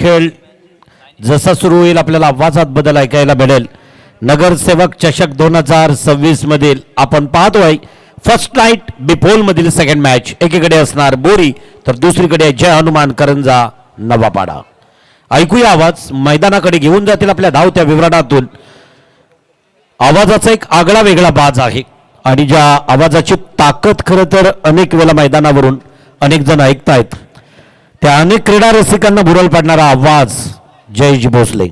खेळ जसा सुरू होईल आपल्याला आवाजात बदल ऐकायला मिळेल. नगरसेवक चषक 2026 मधील आपण पाहतोय फर्स्ट नाईट बिपोल मधील सेकंड मॅच. एकीकडे असणार बोरी तर दुसरीकडे जय हनुमान करंजा नवापाडा. ऐकूया आवाज मैदानाकडे घेऊन जातील आपल्या धावत्या विवरणातून. आवाजाचा एक आगळा वेगळा बाज आहे आणि ज्या आवाजाची ताकद खरं तर अनेक वेळा मैदानावरून अनेक जण ऐकतायत त्या अनेक क्रीडा रसिकांना भुरळ पाडणारा आवाज जयजी भोसले.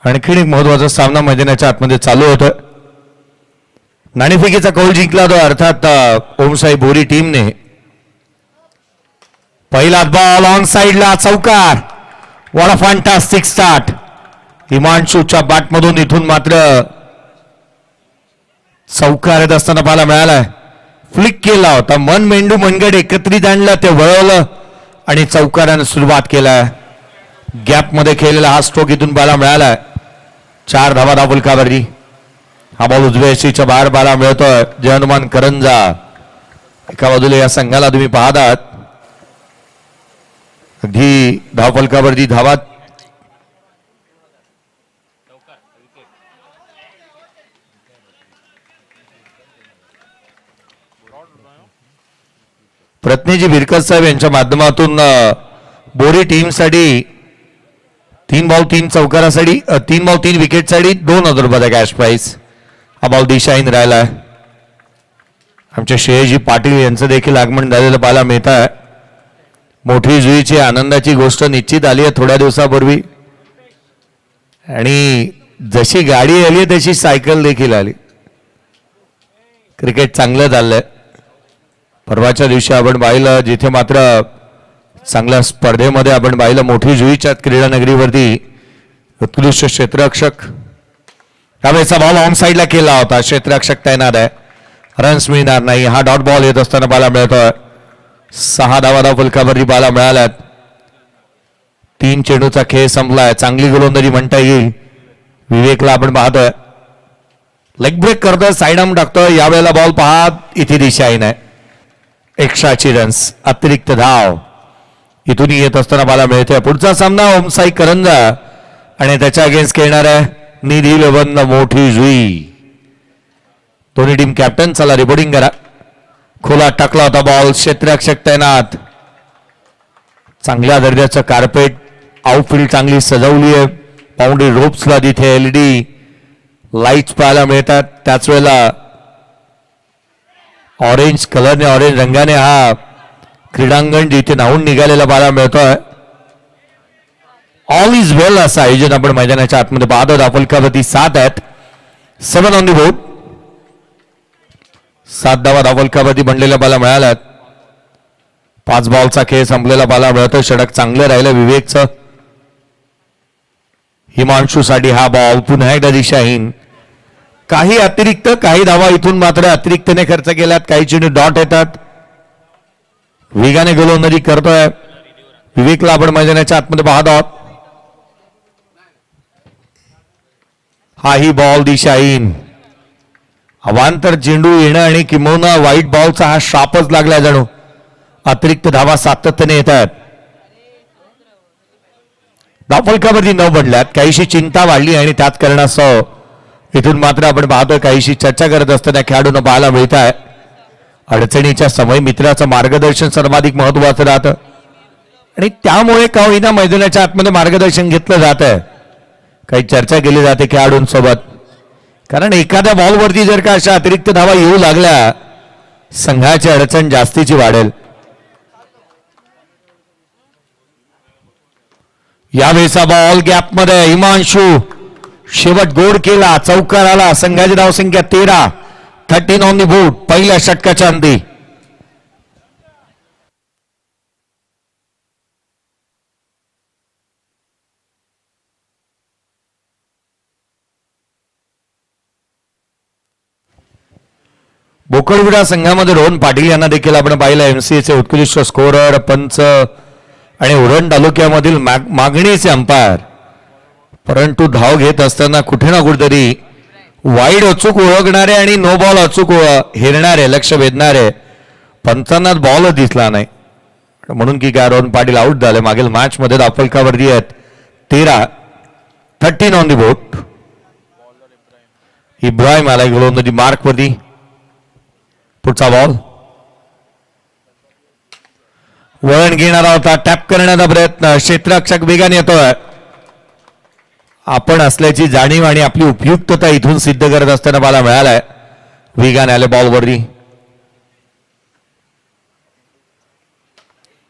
आणखीन एक महत्वाचा सामना मैदानाच्या आतमध्ये चालू होतं. नाणेफेकीचा कौल जिंकला तो अर्थात ओमसाई बोरी टीमने. पहिला बॉल ऑन साइडला चौकार. What a fantastic start. हिमांशूच्या बॅटमधून इथून मात्र चौकार येत असताना पाहायला मिळालाय. फ्लिक केला होता मन मेंदू मनगड एकत्रित आणलं ते वळवलं आणि चौकाराने सुरुवात केलाय. गॅप मध्ये खेळलेला हा स्ट्रोक इथून पाहायला मिळालाय. 4 धावा धावफलकावरती. हा बॉल उजव्या यशीच्या बाहेर पाहायला मिळतोय. जय हनुमान करंजा एका बाजूला या संघाला तुम्ही पाहत आहात अगदी धावफलकावरती धावा प्रज्ञेजी बिरकर साहेब यांच्या माध्यमातून बोरी टीमसाठी 3 बॉल 3 चौकारासाठी 3 बॉल 3 विकेटसाठी 2,000 रुपयाचा कॅश प्राइस. हा बॉल दिशाहीन राहिला. आमच्या श्रेयजी पाटील यांचं देखील आगमन झालेलं पाहायला मिळत आहे. मोठी जुईची आनंदाची गोष्ट निश्चित आली आहे थोड्या दिवसापूर्वी आणि जशी गाडी आली तशी सायकल देखील आली. क्रिकेट चांगलं चाललंय. परवाच्या दिवशी आपण पाहिलं जिथे मात्र चांगल्या स्पर्धेमध्ये आपण पाहिलं मोठी जुईच्या क्रीडा नगरीवरती उत्कृष्ट क्षेत्ररक्षक. त्यावेळेचा बॉल ऑन साइडला केला होता. क्षेत्ररक्षक तैनात आहे. रन्स मिळणार नाही. हा डॉट बॉल येत असताना पाहायला मिळतोय. 6 धावा धावफलकावरती पाहायला मिळाल्यात. 3 चेंडूचा खेळ संपलाय. चांगली गोलंदाजी म्हणता येईल. विवेकला आपण पाहतोय लेग ब्रेक करतोय साइड आर्म टाकतोय. यावेळेला बॉल पाहत इथे दिशाहीन आहे. एक्स्ट्राची रन्स अतिरिक्त धाव इथून येत असताना पाहायला मिळते. पुढचा सामना ओमसाई करंजा आणि त्याच्या अगेन्स्ट खेळणार आहे निधी लेवन मोठी जुई. दोन्ही टीम कॅप्टन चला रिपोर्टिंग करा. खोला टाकला होता बॉल. क्षेत्ररक्षक तैनात. चांगल्या दर्जाचं कार्पेट. आउटफील्ड चांगली सजवली आहे. बाउंड्री रोप्सला तिथे LED लाईट्स पाहायला मिळतात. त्याच वेळेला ऑरेंज कलरने ऑरेंज रंगाने हा क्रीडांगण जिथे नाहून निघालेला पाहायला मिळतोय. ऑल इज वेल असं आयोजन आपण मैदानाच्या आतमध्ये पाहतो. धावफलकावरती 7 आहेत. 7 ऑन दी बोर्ड. 7 धावा धावफलकावरती बनलेल्या पाहायला मिळाल्यात. 5 बॉलचा खेळ संपलेला पाहायला मिळतोय. षटक चांगलं राहिलं विवेकचं. हिमांशूसाठी हा बॉल पुन्हा एकदा दिशाहीन. काही अतिरिक्त काही धावा इथून मात्र अतिरिक्तने खर्च केल्यात. काही चेंडू डॉट येतात. वेगाने गोलंदाजी करतोय विवेकला आपण मैदानाच्या आतमध्ये पाहत आहोत. हाही बॉल दिशाहीन. अवांतर चेंडू येणं आणि किंबहुना व्हाईट बॉलचा हा श्रापच लागलाय जणू. अतिरिक्त धावा सातत्याने येत आहेत. धावफलकावरती न बनल्यात. काहीशी चिंता वाढली आणि त्याच कारणास्तव इथून मात्र आपण पाहतोय काहीशी चर्चा करत असताना खेळाडूंना पाहायला मिळत आहे. अडचणीच्या समय मित्राचं मार्गदर्शन सर्वाधिक महत्वाचं राहतं आणि त्यामुळे का होईना मैदानाच्या आतमध्ये मार्गदर्शन घेतलं जात आहे. काही चर्चा केली जाते खेळाडूंसोबत. कारण एखाद्या बॉलवरती जर का अशा अतिरिक्त धावा येऊ लागल्या संघाची अडचण जास्तीची वाढेल. यावेळेचा बॉल गॅपमध्ये हिमांशू शेवट गोड केला. चौकार आला. संघाची धावसंख्या 13. 13 ऑन दी बोर्ड. पहिल्या षटकाच्या अंती. बोकडविडा संघामध्ये रोहन पाटील यांना देखील आपण पाहिलं एमसीएचे उत्कृष्ट स्कोरर, पंच आणि उरण तालुक्यामधील मागणीचे अंपायर. परंतु धाव घेत असताना कुठे ना कुठेतरी वाईड अचूक ओळखणारे आणि नो बॉल अचूक हेरणारे, लक्ष वेधणारे पंचांना बॉल दिसला नाही, म्हणून की काय रोहन पाटील आउट झाले. मागील मॅच मध्ये दाफलकावरती आहेत 13 ऑन दी बोट. इब्राहिम आला गोलंदाजी मार्क वरती. पुढचा बॉल वळण घेणारा होता, टॅप करण्याचा प्रयत्न, क्षेत्ररक्षक वेगाने येतोय. आपण असल्याची जाणीव आणि आपली उपयुक्तता इथून सिद्ध करत असताना मला मिळालाय. वेगाने आले बॉलवरती.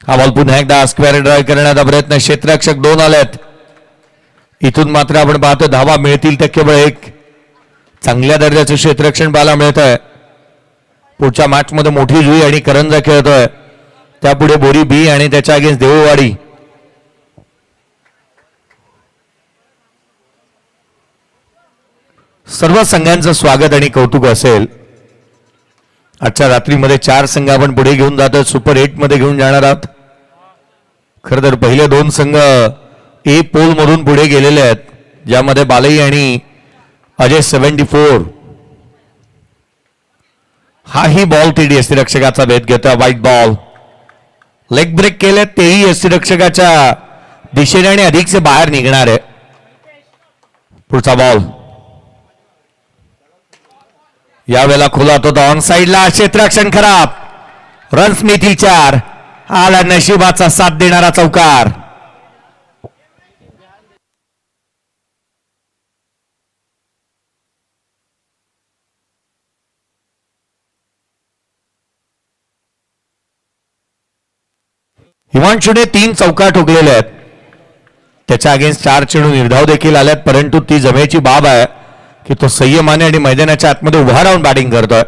हा बॉल पुन्हा एकदा स्क्वेअर ड्राईव्ह करण्याचा प्रयत्न, क्षेत्ररक्षक 2 आलेत. इथून मात्र आपण पाहतो धावा मिळतील तर केवळ 1. चांगल्या दर्जाचं क्षेत्ररक्षण पाहायला मिळत आहे. पुढच्या मॅच मध्ये मोठी जुई आणि करंजा खेळतोय. त्यापुढे बोरी बी आणि त्याच्या अगेन्स्ट देऊळवाडी. सर्व संघांचं स्वागत आणि कौतुक असेल. आजच्या रात्रीमध्ये 4 संघ आपण पुढे घेऊन जातो, सुपर 8 मध्ये घेऊन जाणार आहात. खरं तर पहिले 2 संघ ए पोल मधून पुढे गेलेले आहेत, ज्यामध्ये बालई आणि अजय 74. हाही बॉल टीडी यष्टिरक्षकाचा भेद घेतोय. वाईट बॉल, लेग ब्रेक केले तेही यष्टिरक्षकाच्या दिशेने आणि अधिकचे बाहेर निघणार आहे. पुढचा बॉल यावेळेला खुला तो ऑन साइडला, क्षेत्ररक्षण खराब. रन्स मिळतील 4. आला नशिबाचा साथ देणारा चौकार. हिमांशूने 3 चौकार ठोकलेले आहेत. त्याच्या अगेन्स्ट 4 चेंडू निर्धाव देखील आल्यात, परंतु ती जमेची बाब आहे की तो संयमाने आणि मैदानाच्या आतमध्ये उभा राहून बॅटिंग करतोय.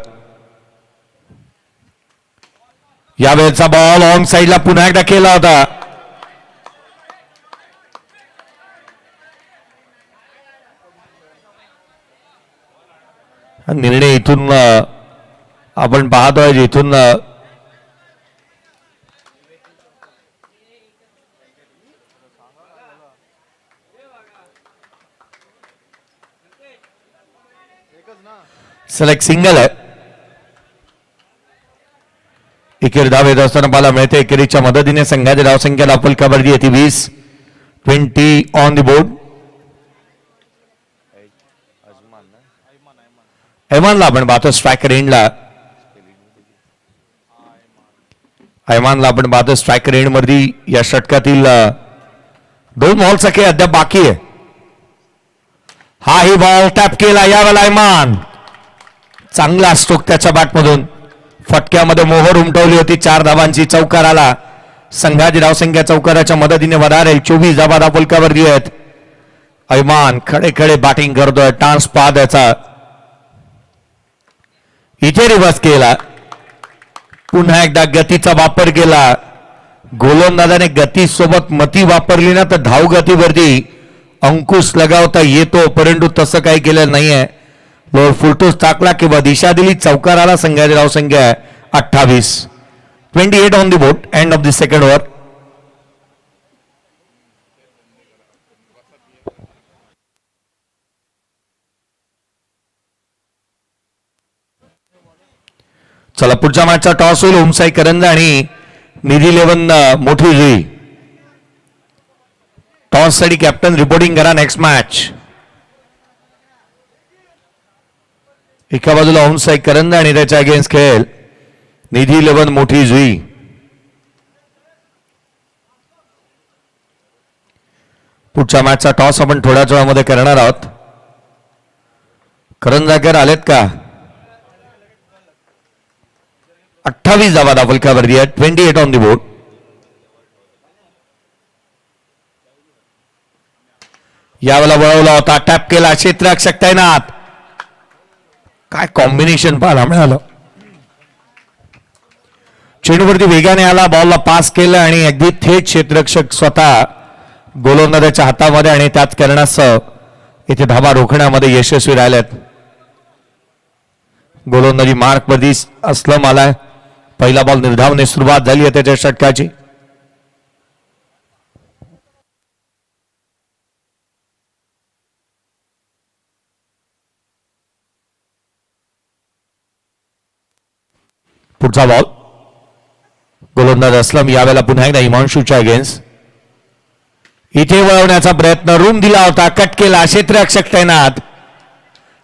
यावेळेचा बॉल ऑन साइडला पुन्हा एकदा केला होता. निर्णय इथून आपण पाहतोय, जिथून सेलेक्ट सिंगल आहे. एकेरी धाव येत असताना पाहायला मिळते. एकेरीच्या मदतीने संघाची धावसंख्या दाफलकावरती येते 20 ऑन दी बोर्ड. ऐमानला आपण पाहतो स्ट्राईक रेंजला. ऐमानला आपण पाहतो स्ट्राईक रेंज मध्ये या षटकातील 2 बॉलचा खेळ अद्याप बाकी आहे. हाही बॉल टॅप केला. यावेळेला ऐमान चांगला स्ट्रोक त्याच्या बॅटमधून. फटक्यामध्ये मोहर उमटवली होती. 4 धावांची. चौकार आला. संघाची धावसंख्या चौकाराच्या मदतीने वधारेल. 24 धावा दाफलकावरती आहेत. ऐमान खडे खडे बॅटिंग करतोय. टान्स पाद याचा इथे रिव्हर्स केला. पुन्हा एकदा गतीचा वापर केला. गोलंदाजाने गती सोबत मती वापरली ना तर धाव गतीवरती अंकुश लगावता येतो, परंतु तसं काही केलं नाहीये. लोअर फुलटूस टाकला किंवा दिशा दिली. चौकाराला संघाची धावसंख्या आहे 28. 28 on the boat. End of the second over. चला पुढच्या मॅचचा टॉस होईल. ओमसाई करंजा आणि निधी 11 मोठी जुई. टॉस साठी कॅप्टन रिपोर्टिंग करा. नेक्स्ट मॅच एका बाजूला ओमसाई करंजा आणि त्याच्या अगेन्स्ट खेळेल निधी 11 मोठी जुई. पुढच्या मॅचचा टॉस आपण थोड्याच वेळामध्ये करणार आहोत. करंजाकर आलेत का? 28 धावा दाफलकावरती आहेत. 28 ऑन दी बोर्ड. यावेळेला वळवला होता. टॅप केला. क्षेत्ररक्षक तैनात. काय कॉम्बिनेशन पाहायला मिळालं. चेंडूवरती वेगाने आला. बॉलला पास केलं आणि अगदी थेट क्षेत्ररक्षक स्वतः गोलंदाजाच्या हातामध्ये आणि त्याच करण्यासह इथे धावा रोखण्यामध्ये यशस्वी राहिलेत. गोलंदाजी मार्क वरती असलम आलाय. पहिला बॉल निर्धावने सुरुवात झाली आहे त्याच्या षटकाची. पुढचा बॉल गोलंदाज असलम यावेळेला पुन्हा एकदा हिमांशूच्या अगेन्स्ट. इथे वळवण्याचा प्रयत्न रूम दिला होता, कट केला क्षेत्ररक्षक तैनात.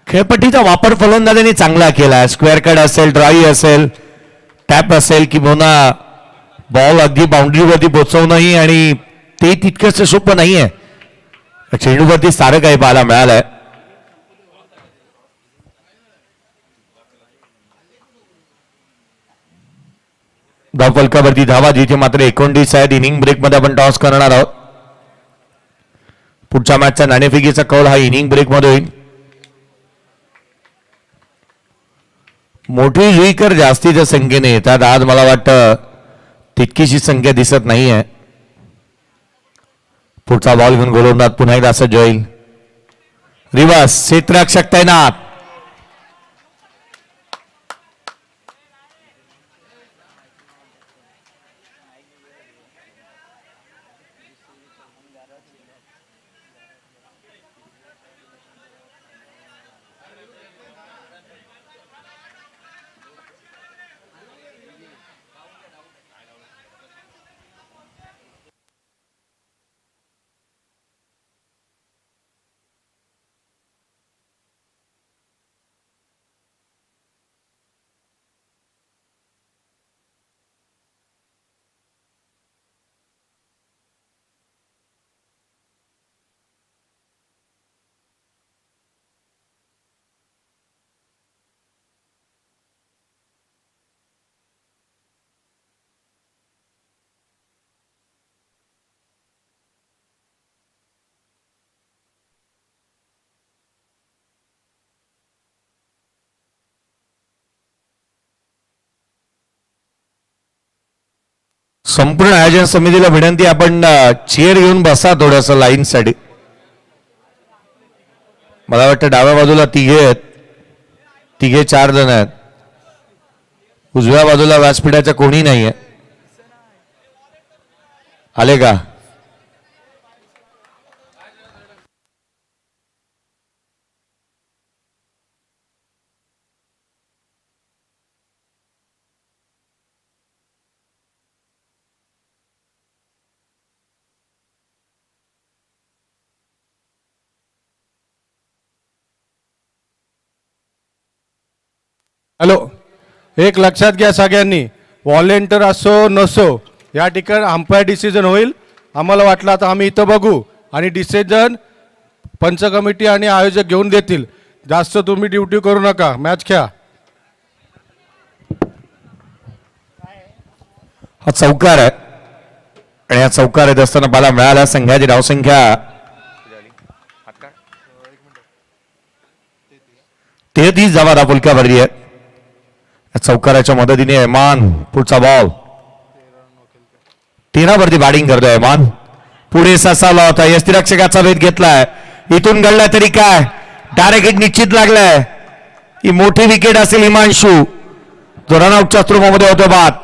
खेळपट्टीचा वापर फलंदाजांनी चांगला केला. स्क्वेअर कट असेल, ड्राईव्ह असेल, टॅप असेल किंवा बॉल अगदी बाउंड्रीवरती पोहोचवणंही आणि ते तितकंच सोपं नाहीये. चेंडूवरती सारं काही पाहायला मिळालंय. धावफलकावरती धावा जिथे मात्र 29 आहेत. इनिंग ब्रेक मध्ये आपण टॉस करणार आहोत. पुढच्या मॅचचा नाणेफेकीचा कौल हा इनिंग ब्रेक मध्ये होईल. मोठी जुईकर जास्तीच्या संख्येने येतात. आज मला वाटतं तितकीशी संख्या दिसत नाहीये. पुढचा बॉल घेऊन गोलंदाज पुन्हा एकदा असं होईल. रिवर्स क्षेत्ररक्षक तैनात. संपूर्ण आयोजन समितीला विनंती, आपण चेअर घेऊन बसा थोडस लाईन साठी. मला वाटतं डाव्या बाजूला तिघे 4 जण आहेत. उजव्या बाजूला व्यासपीठाच्या कोणी नाहीये. आले का? हॅलो, एक लक्षात घ्या सगळ्यांनी, व्हॉलेंटियर असो नसो या ठिकाणी अंपायर डिसिजन होईल. आम्हाला वाटलं आता आम्ही इथं बघू आणि डिसिजन पंच कमिटी आणि आयोजक घेऊन देतील. जास्त तुम्ही ड्युटी करू नका, मॅच खेळा. हा चौकार आहे आणि या चौकार येत असताना मला मिळाला संघाची धावसंख्या 33 धावा धावफलकावरती आहे. चौकाराच्या मदतीने एमान पुढचा बॉल 13 वरती बॅटिंग करतोय एमान. पुढे ससावला होता, यष्टिरक्षकाचा वेध घेतलाय. इथून घडलाय तरी काय, डायरेक्ट हिट निश्चित लागलाय. ही मोठी विकेट असेल हिमांशू, तो रनआउटच्या स्ट्रोमामध्ये होतो बाद.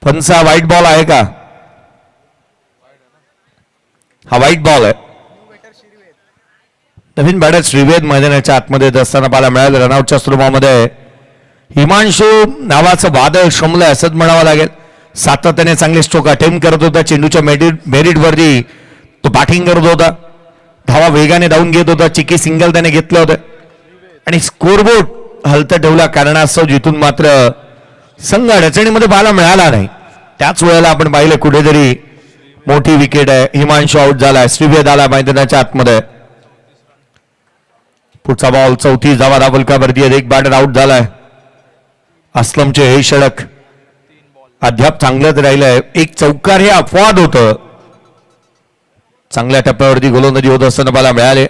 पंचा व्हाईट बॉल आहे का? हा व्हाईट बॉल आहे. नवीन बॅटर श्रीवेद मैदानाच्या आतमध्ये येत असताना पाहायला मिळालं. रनआउटच्या स्ट्रोमामध्ये हिमांशू नावाचं वादळ शमलंय असंच म्हणावं लागेल. सातत्याने चांगले स्ट्रोक अटेम्प्ट करत होता. चेंडूच्या मेरिट वरती तो बॅटिंग करत होता. धावा वेगाने धावून घेत होता. चिकी सिंगल त्याने घेतलं होतं आणि स्कोरबोर्ड हलतं ठेवला कारणास्तव जिथून मात्र संघ अडचणीमध्ये पाहायला मिळाला नाही. त्याच वेळेला आपण पाहिलं कुठेतरी मोठी विकेट आहे. हिमांशू आउट झालाय. श्रीवेद आला मैदानाच्या आतमध्ये. पुढचा बॉल 34 धावा धावफलकावरती. एक बॅटर आउट झालाय. असलमचे हे षटक अद्याप चांगलंच राहिलंय. एक चौकार हे अपवाद होतं. चांगल्या टप्प्यावरती गोलंदाजी होत असताना मला मिळाले.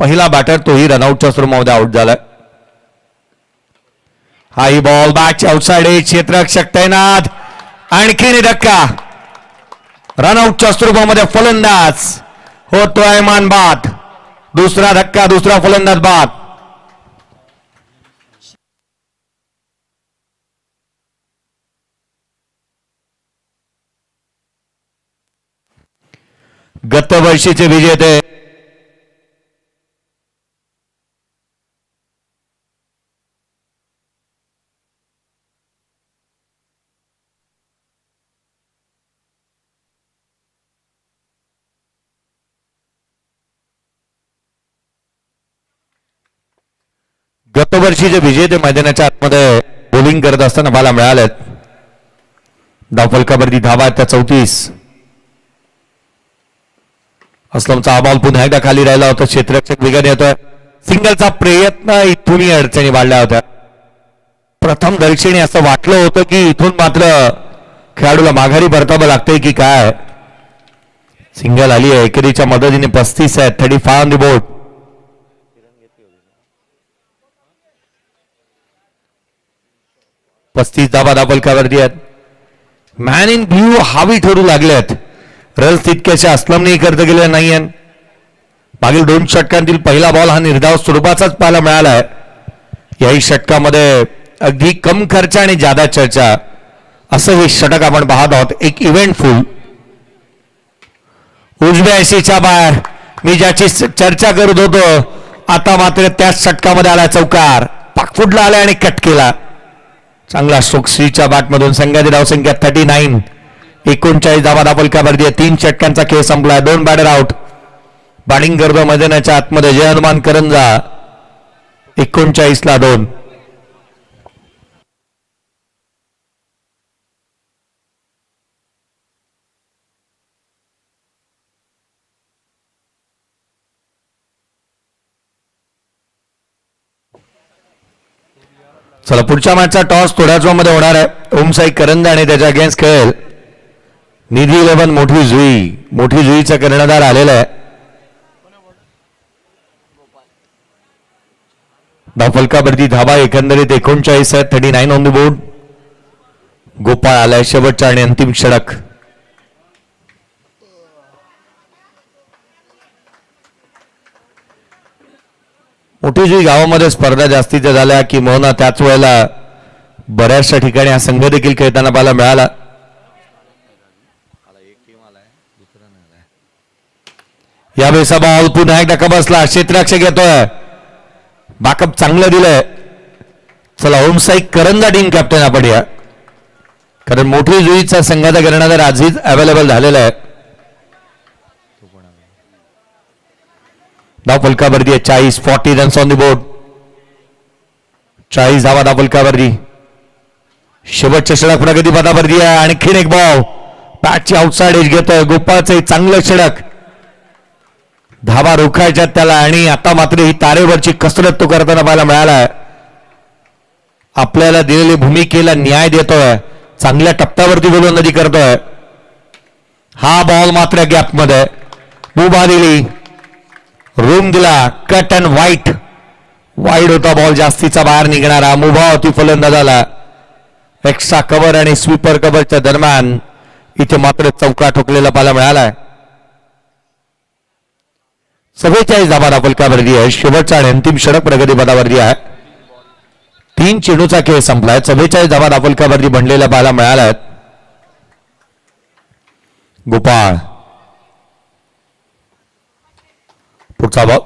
पहिला बॅटर तोही रनआउटच्या स्वरूपामध्ये आउट झालाय. हाई बॉल बॅकच्या आउटसाइड क्षेत्ररक्षक तैनात. आणखीन धक्का. रनआउटच्या स्वरूपामध्ये फलंदाज होतोय मान बाद. दुसरा धक्का, दुसरा फलंदाज बाद. गत वर्षीचे विजेते मैदानाच्या आतमध्ये बॉलिंग करत असताना मला मिळालेत. धावफलकावरती धावा त्या 34. असलमचा हा बॉल पुन्हा एकदा खाली राहिला होता. क्षेत्ररक्षक वेगाने येतोय. सिंगलचा प्रयत्न इथूनही अडचणी वाढल्या होत्या. प्रथम दर्शनी असं वाटलं होतं की इथून मात्र खेळाडूला माघारी परतावं लागतंय की काय. सिंगल आली आहे. एकेरीच्या मदतीने 35 आहे. 35 ऑन द बोर्ड. धावा धावफलकावरती आहेत. मॅन इन ब्ल्यू हावी ठरू लागलेत. रन्स तितक्याच्या असलमने करता गेले नाहीये. मागील 2 षटकांतील पहिला बॉल हा निर्धाव स्वरूपाचाच पाहायला मिळाला आहे. याही षटकामध्ये अगदी कम खर्च आणि जादा चर्चा असं हे षटक आपण पाहत आहोत. एक इव्हेंटफुल. उजव्या ऐशीच्या बाहेर मी ज्याची चर्चा करत होतो आता मात्र त्याच षटकामध्ये आला चौकार. पाकफुटला आला आणि कट केला. चांगला स्ट्रोक श्रीच्या बॅटमधून. संघाची धावसंख्या 39. 39 धावा धावफलकावरती. 3 षटकांचा खेळ संपला. 2 बॅटर आउट. बॅटिंग करतो मैदानाच्या आतमध्ये जय हनुमान करंजा. 39ला 2. चला पुढच्या मॅचचा टॉस थोड्याच वेळामध्ये होणार आहे. ओमसाई करंजा आणि त्याच्या अगेन्स्ट खेळेल निधी 11 मोठी जुई. मोठी जुईचा कर्णधार आलेला आहे. धावफलकावरती धावा एकंदरीत 39 आहे. 39 ऑन द बोर्ड. गोपाळ आलाय शेवटचा आणि अंतिम षटक. मोठी जुई गावामध्ये स्पर्धा जास्तीच्या झाल्या की मोहना त्याच वेळेला बऱ्याचशा ठिकाणी हा संघ देखील खेळताना पाहायला मिळाला. यावेळेचा बॉल पुन्हा एकदा कबसला. क्षेत्ररक्षक येतोय. बॅकअप चांगलं दिलंय. चला ओमसाई करंजा टीम कॅप्टन आपण या. कारण मोठी जुईचा संघाचा कर्णधार आजच अवेलेबल झालेला आहे. धावफलकावरती 40 रन्स ऑन द बोर्ड. 40 धावा धावफलकावरती. शेवटच्या षटक प्रगतीपथावरती आहे. आणखीन एक बॉल बॅटची आउटसाइड एज घेतोय. गोपाळचं चांगलं षटक. धावा रोखायच्या त्याला आणि आता मात्र ही तारेवरची कसरत तो करताना पाहायला मिळाला. आपल्याला दिलेली भूमिकेला न्याय देतोय. चांगल्या टप्प्यावरती गोलंदाजी करतोय. हा बॉल मात्र गॅपमध्ये मुभा दिली. रूम दिला. कट अँड वाईट. वाईड होता बॉल. जास्तीचा बाहेर निघणारा. मुभा होती फलंदाजाला. एक्स्ट्रा कव्हर आणि स्वीपर कव्हरच्या दरम्यान इथे मात्र चौका ठोकलेला पाहायला मिळालाय. 44 धावा धावफलकावरती आहे. शेवटचा आणि अंतिम षटक प्रगतीपथावरती आहे. 3 चेंडूचा खेळ संपलाय. 44 धावा धावफलकावरती बनलेल्या पाहायला मिळाल्यात. गोपाळ पुढचा बॉल.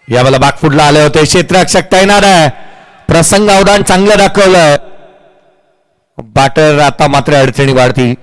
यावेळेला बॅकफुटला आले होते. क्षेत्ररक्षक तैनात आहे. प्रसंग अवधान चांगलं दाखवलं. बॅटर आता मात्र अडचणी वाढतील.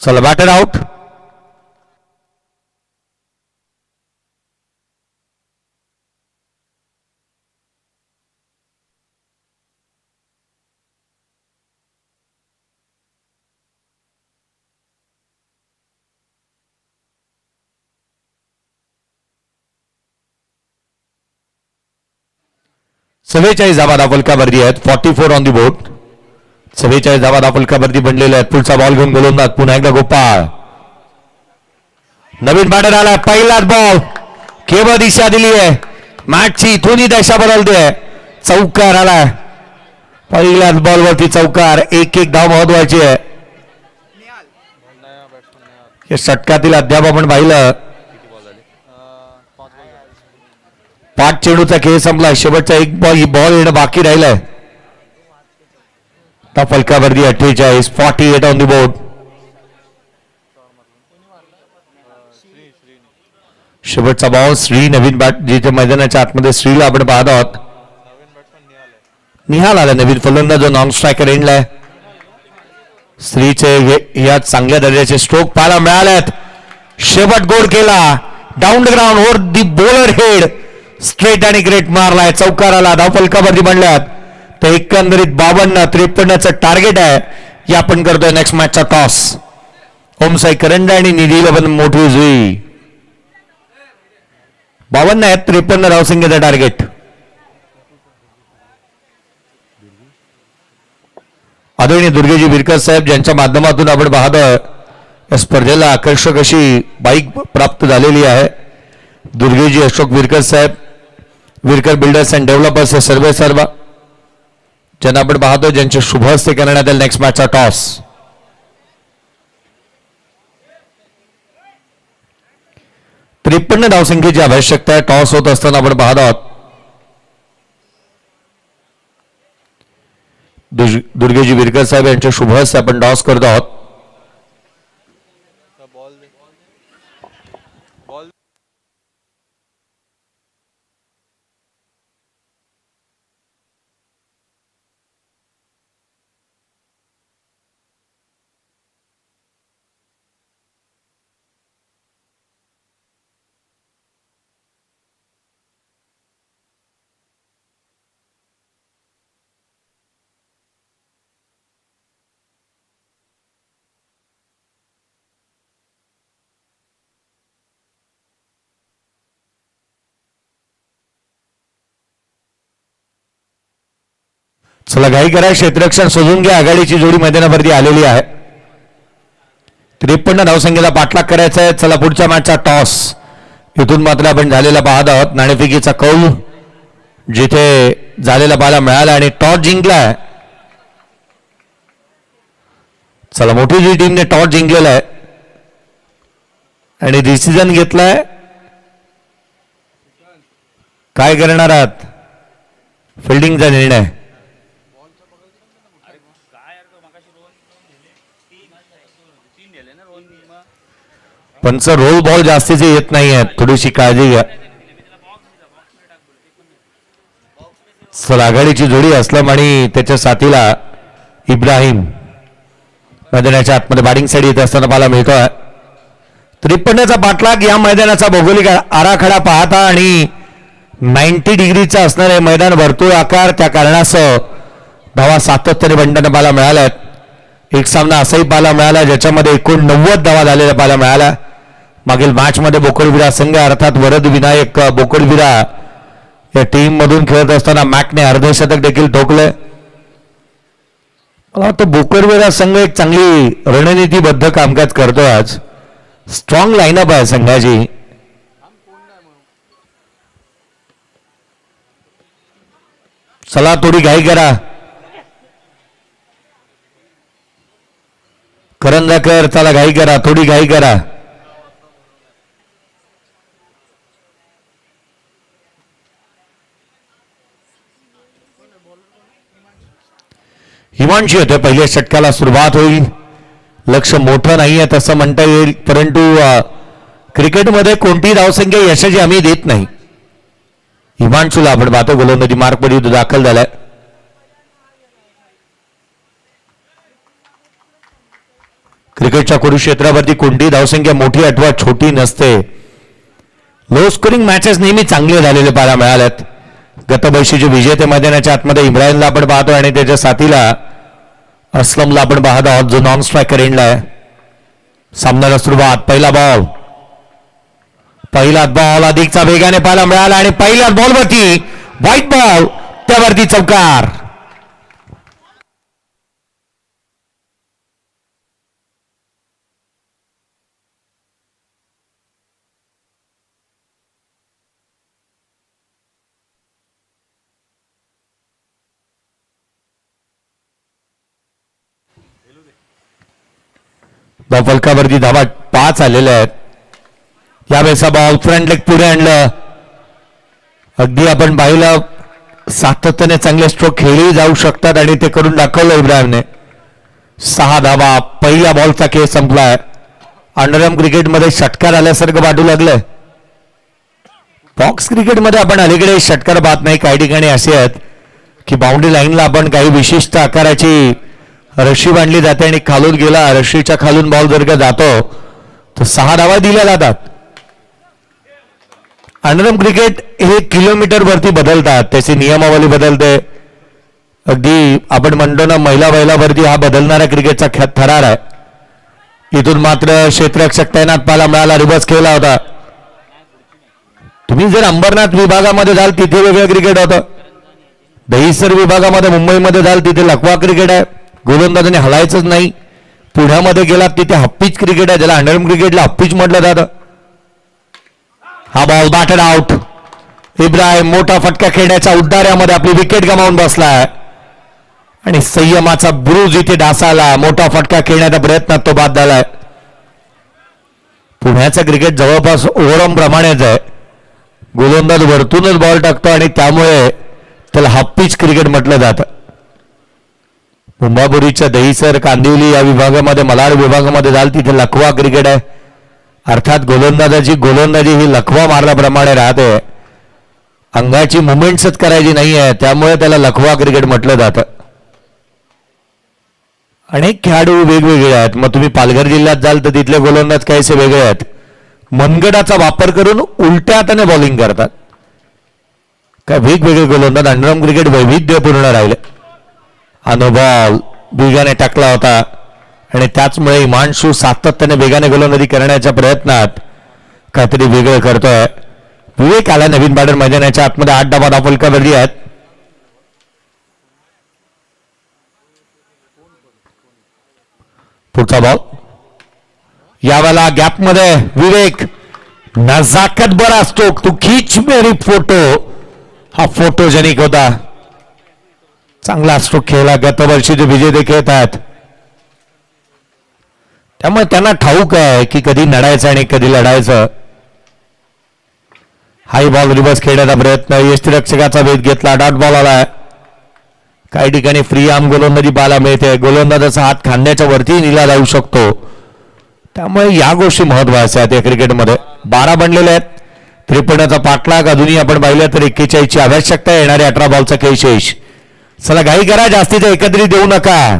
चला बॅटर आउट. चव्वेचाळीस धावा फलकावरती आहेत. 44 ऑन दी बोर्ड. 44 धावा फलकावरती बनलेले आहेत. पुढचा बॉल घेऊन गोलंदाज पुन्हा एकदा गोपाळ. नवीन बॅटर आलाय. पहिलाच बॉल केवळ दिशा दिली आहे मॅचची. इथूनही दिशा बदलते. चौकार आलाय. पहिल्याच बॉलवरती चौकार. एक धाव महत्वाची आहे. या षटकातील अद्याप आपण पाहिलं 5 चेंडूचा खेळ संपला. शेवटचा एक बॉल येणं बाकी राहिलाय. फलकावरती 48. 48 ऑन दी बोर्ड. शेवटचा बॉल श्री. नवीन बॅट जिथे मैदानाच्या आतमध्ये श्रीला आपण पाहत आहोत. निहाल आला नवीन फलंदाज जो नॉन स्ट्रायकर एंडलाय. श्रीचे या चांगल्या दर्जाचे स्ट्रोक पाहायला मिळाल्यात. शेवट गोल केला. Down the ground over the bowler head. Straight आणि ग्रेट मारलाय. चौकाराला धाव फलकावरती बनल्यात. तर एकंदरीत 52-53चं टार्गेट आहे. या आपण करतोय नेक्स्ट मॅचचा टॉस. ओमसाई करंडा आणि निधी लबन मोठी जुई. 52-53 धावसंख्येचं टार्गेट. आदरणीय दुर्गेजी विरकर साहेब ज्यांच्या माध्यमातून आपण पाहतोय या स्पर्धेला आकर्षक अशी बाईक प्राप्त झालेली आहे. दुर्गेजी अशोक विरकर साहेब, विरकर बिल्डर्स अँड डेव्हलपर्स हे सर्व ज्यांना आपण पाहतो ज्यांचे शुभ हस्ते करण्यात येईल नेक्स्ट मॅचचा टॉस. त्रेपन्न धावसंख्येची आवश्यकता आहे. टॉस होत असताना आपण पाहत आहोत दुर्गेजी विरकर साहेब यांच्या शुभ हस्ते आपण टॉस करतो आहोत. चला घाई करा. क्षेत्ररक्षण शोधून घ्या. आघाडीची जोडी मैदानावरती आलेली आहे. 53 धावसंख्येला पाठलाग करायचा आहे. चला पुढच्या मॅचचा टॉस. इथून मात्र आपण झालेला पाहत आहोत नाणेफेकीचा कौल जिथे झालेला पाहायला मिळाला आणि टॉस जिंकलाय. चला मोठी जी टीमने टॉस जिंकलेला आहे आणि डिसिजन घेतलाय. काय करणार आहात? फिल्डिंगचा निर्णय. पंच रोल बॉल जास्तीचे येत नाही आहेत. थोडीशी काळजी घ्या. चला आघाडीची जोडी असलम आणि त्याच्या साथीला इब्राहिम मैदानाच्या आतमध्ये बॅटिंग साईड येत असताना पाहायला मिळतोय. 53चा पाठलाग. या मैदानाचा भौगोलिक आराखडा पाहता आणि 90 डिग्रीचा असणारे मैदान वर्तुळ आकार त्या कारणासह धावा सातत्याने बंडने पाहायला मिळाल्यात. एक सामना असाही पाहायला मिळाला ज्याच्यामध्ये 89 धावा झालेल्या पाहायला मिळाल्या. मागील मॅच मध्ये बोकडविरा संघ अर्थात वरद विनायक बोकडविरा या टीम मधून खेळत असताना मॅकने अर्धशतक देखील ठोकले. मला वाटतं बोकडविरा संघ एक चांगली रणनीतीबद्ध कामकाज करतो. आज स्ट्रॉंग लाईनअप आहे संघाची. चला थोडी घाई करा. करंजाकर चला घाई करा. थोडी घाई करा. हिमांशी होते. पहिल्या षटकाला सुरुवात होईल. लक्ष मोठं नाहीये तसं म्हणता येईल परंतु क्रिकेटमध्ये कोणतीही धावसंख्या यशाची आम्ही देत नाही. हिमांशूला आपण पाहतो गोलंदाजी मार्कमध्ये दाखल झालाय. क्रिकेटच्या कुरुक्षेत्रावरती कोणती धावसंख्या मोठी अथवा छोटी नसते. लो स्कोरिंग मॅचेस नेहमी चांगले झालेले पाहायला मिळालेत. गतवर्षीचे विजेते मैदानाच्या आतमध्ये इम्रानला आपण पाहतो आणि त्याच्या साथीला असलमला आपण पाहत आहोत जो नॉन स्ट्रायकर एंडला आहे. सामन्याला सुरुवात. पहिला बॉल अधिकचा वेगाने पाहायला मिळाला आणि पहिल्याच बॉलवरती व्हाईट बॉल, त्यावरती चौकार. फलकावरती धावा 5 आलेल्या आहेत. यावेळेस बॉल फ्रंट लेग पुढे आणलं. अगदी आपण पाहिलं सातत्याने चांगले स्ट्रोक खेळले जाऊ शकतात आणि ते करून दाखवलं इब्राहिमने. 6 धावा. पहिल्या बॉलचा खेळ संपलाय. अंडरआर्म क्रिकेटमध्ये षटकार आल्यासारखं वाटू लागलंय. बॉक्स क्रिकेटमध्ये आपण अलीकडे षटकार पाहत नाही. काही ठिकाणी असे आहेत की बाउंड्री लाईनला आपण काही विशिष्ट आकाराची रशी बांधली जाते आणि खालून गेला रशीच्या खालून बॉल जर का जातो तर 6 धावा दिल्या जातात. अंडरआर्म क्रिकेट हे किलोमीटर वरती बदलतात. त्याची नियमावली बदलते. अगदी आपण म्हणतो ना महिला बैलावरती हा बदलणारा क्रिकेटचा थरार आहे. इथून मात्र क्षेत्ररक्षक तैनात पाहायला मिळाला. रिव्हर्स खेळला होता. तुम्ही जर अंबरनाथ विभागामध्ये जाल तिथे वेगळं क्रिकेट होतं. दहिसर विभागामध्ये मुंबईमध्ये जाल तिथे लखवा क्रिकेट आहे. गोलंदाजाने हलायचंच नाही. पुण्यामध्ये गेलात तिथे हप्पीच क्रिकेट आहे. ज्याला अंडरआर्म क्रिकेटला हप्पीच म्हटलं जातं. हा बॉल बॅटेड आउट. इब्राहिम मोठा फटका खेळण्याच्या उड्डाऱ्यामध्ये आपली विकेट गमावून बसलाय आणि संयमाचा बुरुज इथे डासाला. मोठा फटका खेळण्याचा प्रयत्नात तो बाद झालाय. पुण्याचं क्रिकेट जवळपास ओव्हरऑल प्रमाणेच आहे. गोलंदाज वरतूनच बॉल टाकतो आणि त्यामुळे त्याला हप्पीच क्रिकेट म्हटलं जातं. मुंबापुरीच्या दहिसर कांदिवली या विभागामध्ये मलाड विभागामध्ये जाल तिथे लखवा क्रिकेट आहे. अर्थात गोलंदाजी ही लखवा मारल्याप्रमाणे राहते. अंगाची मुवमेंट्सच करायची नाहीये त्यामुळे त्याला लखवा क्रिकेट म्हटलं जातं. अनेक खेळाडू वेगवेगळे आहेत. मग तुम्ही पालघर जिल्ह्यात जाल तर तिथले गोलंदाज काहीसे वेगळे आहेत. मनगडाचा वापर करून उलट्या हाताने बॉलिंग करतात. काय वेगवेगळे गोलंदाज. अंडरआर्म क्रिकेट वैविध्यपूर्ण राहिले. अनुभव वेगाने टाकला होता आणि त्याचमुळे हिमांशू सातत्याने वेगाने गोलंदाजी करण्याच्या प्रयत्नात काहीतरी वेगळं करतोय. विवेक आला नवीन बॅटर मैदानाच्या आतमध्ये. 8 धावा फलकावरती आहेत. पुढचा बॉल. यावेळेला गॅपमध्ये विवेक नजाकत बरा असतो. तू खीच मेरी फोटो. हा फोटोजेनिक होता. चांगला स्ट्रोक खेळला. गतवर्षीचे विजेते खेळत आहेत त्यामुळे त्यांना ठाऊक आहे की कधी लढायचं आणि कधी लढायचं. हाय बॉल रिव्हर्स खेळण्याचा प्रयत्न. यष्टिरक्षकाचा वेध घेतला. डॉट बॉल आलाय. काही ठिकाणी फ्री आर्म गोलंदाजी पाहायला मिळते. गोलंदाजाचा हात खांद्याच्या वरती नेला जाऊ शकतो. त्यामुळे या गोष्टी महत्वाच्या आहेत या क्रिकेटमध्ये. 12 बनलेले आहेत. 53चा पाठलाग अजूनही आपण पाहिलं तर 41ची आवश्यकता येणारे 18 बॉलचा खेळ शेष. चला घाई करा. जास्तीचं एकत्रित देऊ नका.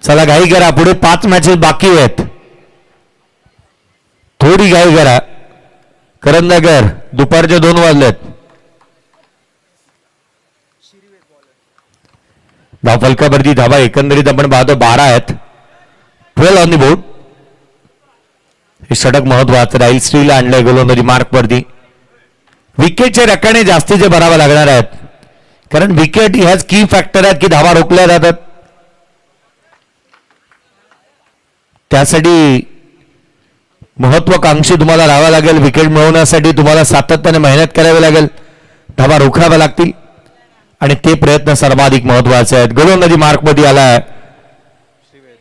चला घाई करा. पुढे 5 मॅचेस बाकी आहेत. थोडी घाई करा. करंदनगर दुपारचे 2 वाजलेत. धावफलकावरती धावा एकंदरीत आपण पाहतो 12 आहेत. 12 ऑन दी बोर्ड. हे षटक महत्वाचं राहील. श्रीला आणलंय गोलंदाजी मार्कवरती. विकेटचे रकाने जास्तीचे भरावे लागणार आहेत कारण विकेट ह्याच की फॅक्टर आहेत की धावा रोखल्या जातात. त्यासाठी महत्वाकांक्षी तुम्हाला राहावं लागेल. विकेट मिळवण्यासाठी तुम्हाला सातत्याने मेहनत करावी लागेल. धावा रोखाव्या लागतील आणि ते प्रयत्न सर्वाधिक महत्वाचे आहेत. गोलंदाजी मार्कमध्ये आलाय.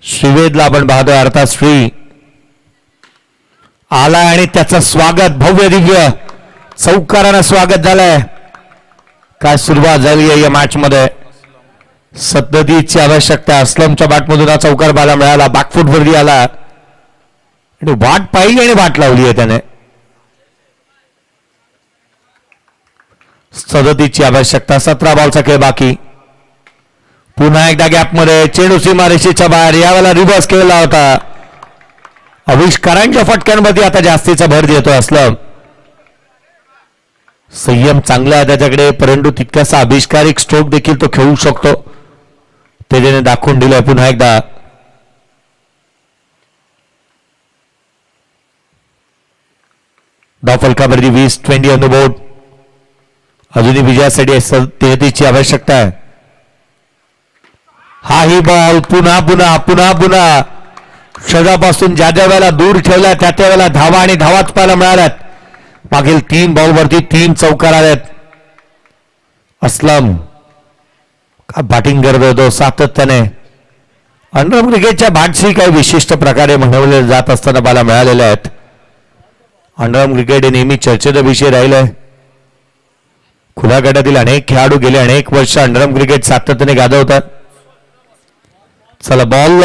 श्रीवेदला आपण पाहतोय. अर्थात श्री आलाय आणि त्याचं स्वागत भव्य दिव्य चौकारानं स्वागत झालंय. काय सुरुवात झाली आहे या मॅच मध्ये. सद्दतीची आवश्यकता. असलमच्या बॅटमधून हा चौकार पाहायला मिळाला. बॅकफुट वरती आला आणि वाट पाहिली आणि वाट लावली आहे त्याने. सदतीची आवश्यकता. 17 बॉलचा खेळ बाकी. पुन्हा एकदा गॅपमध्ये चेंडू सीमारेषेच्या बाहेर. यावेळेला रिव्हर्स खेळला होता. आविष्कारांच्या फटक्यांवरती आता जास्तीचा भर देतो असलं. संयम चांगला आहे त्याच्याकडे, परंतु तितकासा आविष्कारिक स्ट्रोक देखील तो खेळू शकतो, ते त्याने दाखवून दिलंय पुन्हा एकदा. धाव फलकावरती 20-20 ऑन द बोर्ड. अजूनही विजयासाठी 33ची आवश्यकता आहे. हाही बॉल पुन्हा पुन्हा पुन्हा पुन्हा षडापासून ज्या ज्या वेळेला दूर ठेवला त्या त्या वेळेला धावा आणि धावाच पाहायला मिळाल्यात. मागील 3 बॉलवरती 3 चौकार आलेत. असलम का बॅटिंग करत होतो सातत्याने. अंडरआर्म क्रिकेटच्या बॅट्सही काही विशिष्ट प्रकारे म्हणवले जात असताना पाहायला मिळालेले आहेत. अंडरआर्म क्रिकेट हे नेहमी चर्चेचा विषय राहिलाय. खुल्या गटातील अनेक खेळाडू गेले अनेक वर्ष अंडरआर्म क्रिकेट सातत्याने गाजवतात. चला बॉल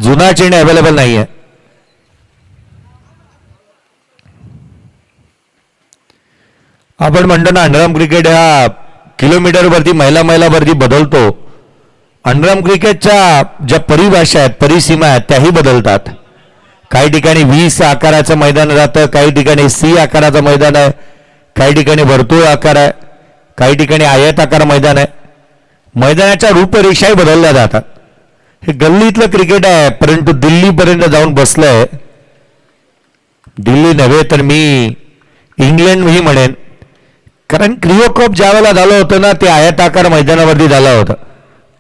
जुना चेंड अवेलेबल नाहीये. आपण म्हणतो ना अंडरआर्म क्रिकेट हा किलोमीटरवरती मैलावरती बदलतो. अंडरआर्म क्रिकेटच्या ज्या परिभाषा आहेत परिसीमा आहेत त्याही बदलतात. काही ठिकाणी 20 आकाराचं मैदान राहतं, काही ठिकाणी सी आकाराचं मैदान आहे, काही ठिकाणी वर्तुळ आकार आहे, काही ठिकाणी आयताकार मैदान आहे. मैदानाच्या रूपरेषाही बदलल्या जातात. हे गल्लीतलं क्रिकेट आहे, परंतु दिल्लीपर्यंत जाऊन बसलंय. दिल्ली नव्हे तर मी इंग्लंड ही म्हणेन, कारण क्रिओ कप ज्या वेळेला झालं होतं ना ते आयताकार मैदानावरती झालं होतं.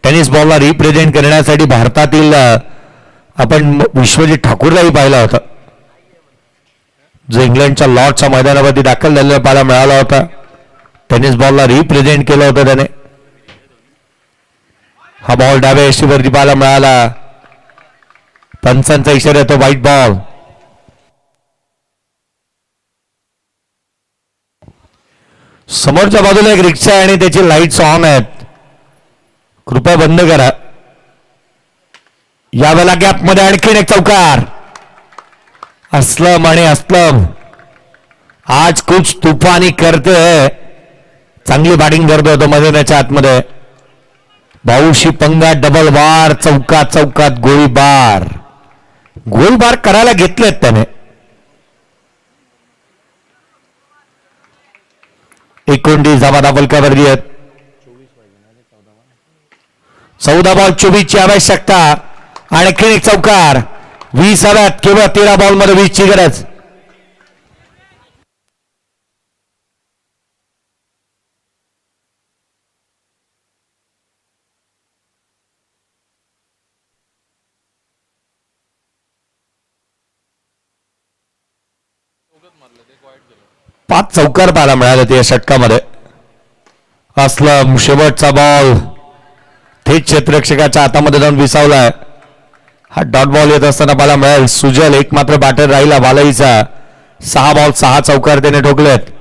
टेनिस बॉलला रिप्रेझेंट करण्यासाठी भारतातील आपण विश्वजीत ठाकूरलाही पाहिला होता, जो इंग्लंडच्या लॉर्डच्या मैदानावरती दाखल झालेला पाहायला मिळाला होता. टेनिस बॉलला रिप्रेझेंट केलं होतं त्याने. हा बॉल डाव्या यष्टीवरती पाहायला मिळाला. पंचांचा इशारा येतो व्हाईट बॉल. समोरच्या बाजूला एक रिक्षा आहे आणि त्याची लाईट्स ऑन आहेत, कृपया बंद करा. यावेळेला गॅपमध्ये आणखीन एक चौकार. असलम आणि असलम आज कुछ तुफानी करते, चांगली बॅटिंग करतो होतो मैदानाच्या आतमध्ये. भाऊशी पंगा डबल बार, चौकात चौकात गोळीबार. गोळीबार करायला घेतलेत त्याने. 29 धावा फलकावरती आहेत. 14 बॉल 24 ची आवश्यकता. आणखीन एक चौकार. 20 हव्यात, केवळ 13 बॉल मध्ये 20 ची गरज. पाच चौकार पाहायला मिळाले या षटकामध्ये. असलम शेवटचा बॉल थेट क्षेत्ररक्षकाच्या हातामध्ये जाऊन विसावलाय. हा डॉट बॉल येत असताना पाहायला मिळेल. सुजल एक मात्र बॅटर राहिला बालाईचा. 6 बॉल 6 चौकार त्याने ठोकलेत.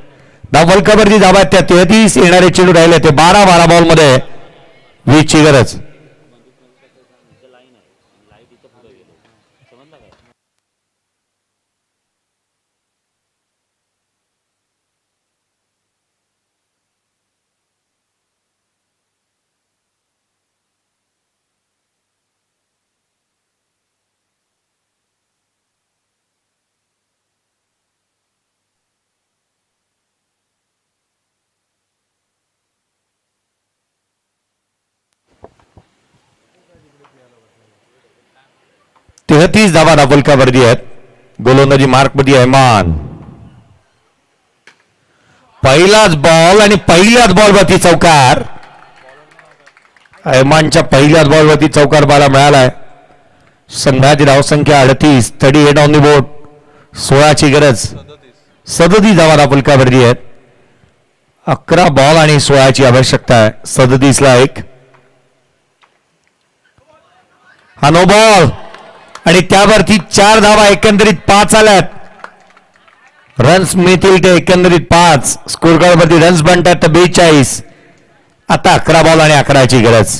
धाव फलकावरती धावा त्या 33 येणारे चेंडू राहिले ते 12 बॉल मध्ये 20 ची गरज. धावा फलकावरती आहेत. गोलंदाजी मार्कमध्ये रहमान. पहिलाच बॉल आणि पहिल्याच बॉलवरती चौकार. रहमानच्या पहिल्याच बॉलवरती चौकार पाहायला मिळालाय. संघाची धावसंख्या 38, 38 ऑन द बोर्ड. 16 ची गरज. 37 धावा फलकावरती आहेत. 11 बॉल आणि 16 ची आवश्यकता आहे. 37 ला 1. हा नो बॉल आणि त्यावरती 4 धावा. एकंदरीत 5 आल्यात. रन्स मिळतील ते एकंदरीत 5. स्कोर कार्डवरती रन्स बनतात 42. आता 11 बॉल आणि 11 ची गरज.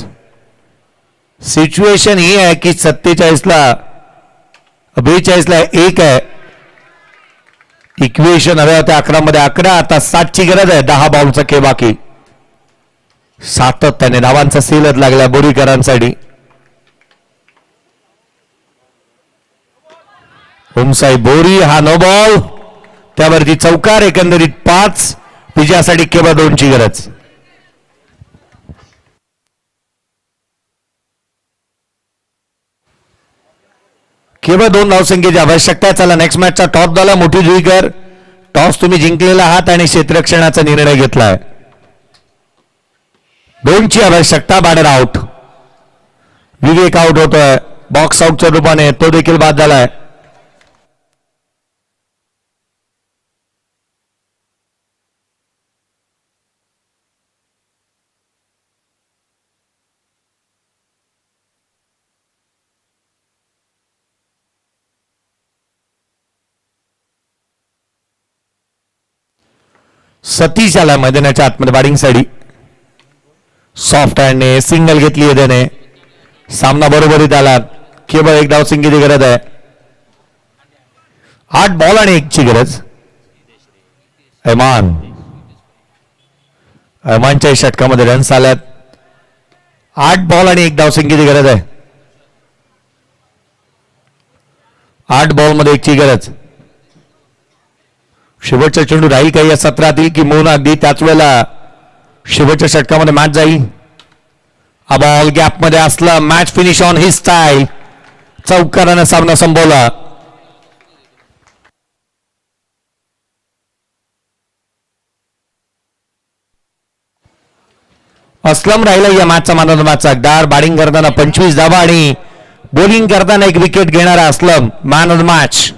सिच्युएशन ही आहे की 47 ला 42 ला 1 आहे इक्वेशन हव्या होत्या 11 मध्ये 11, आता 7 ची गरज आहे. 10 बॉलचा खेळ बाकी. सातत्याने धावांचा सेलच लागला बोरीकरांसाठी. ओमसाई बोरी हा नो बॉल, त्यावरती चौकार. एकंदरीत 5. विजयासाठी केवळ 2 ची गरज. केवळ 2 धावसंख्येची आवश्यकता आहे. चला नेक्स्ट मॅचचा टॉप झाला. मोठी जुईकर, टॉस तुम्ही जिंकलेला आहात आणि क्षेत्ररक्षणाचा निर्णय घेतलाय. 2 ची आवश्यकता. Batter out. विवेक आउट होतोय बॉक्स आउटच्या रूपाने, तो देखील बाद झालाय. सतीश आला मैदानाच्या आतमध्ये बॅटिंगसाठी. सॉफ्ट हँडने सिंगल घेतली आहे त्याने. सामना बरोबरीत आला. केवळ 1 धावसंख्येची गरज आहे. 8 बॉल आणि 1 ची गरज. अयमानच्या षटकामध्ये रन्स आल्यात. 8 बॉल आणि 1 धावसंख्येची गरज आहे. 8 बॉल मध्ये 1 ची गरज. शेवटचा चेंडू राहील काही या सत्रातील की मोन अगदी त्याच वेळेला शेवटच्या षटकामध्ये मॅच जाईल. हा बॉल गॅप मध्ये असला. Match finish on his style. चौकारानं सामना संपवला. असलम राहिला या मॅचचा मॅन ऑफ द मॅचचा हकदार. बॅटिंग करताना 25 धावा आणि बॉलिंग करताना 1 विकेट घेणारा Aslam man of the match.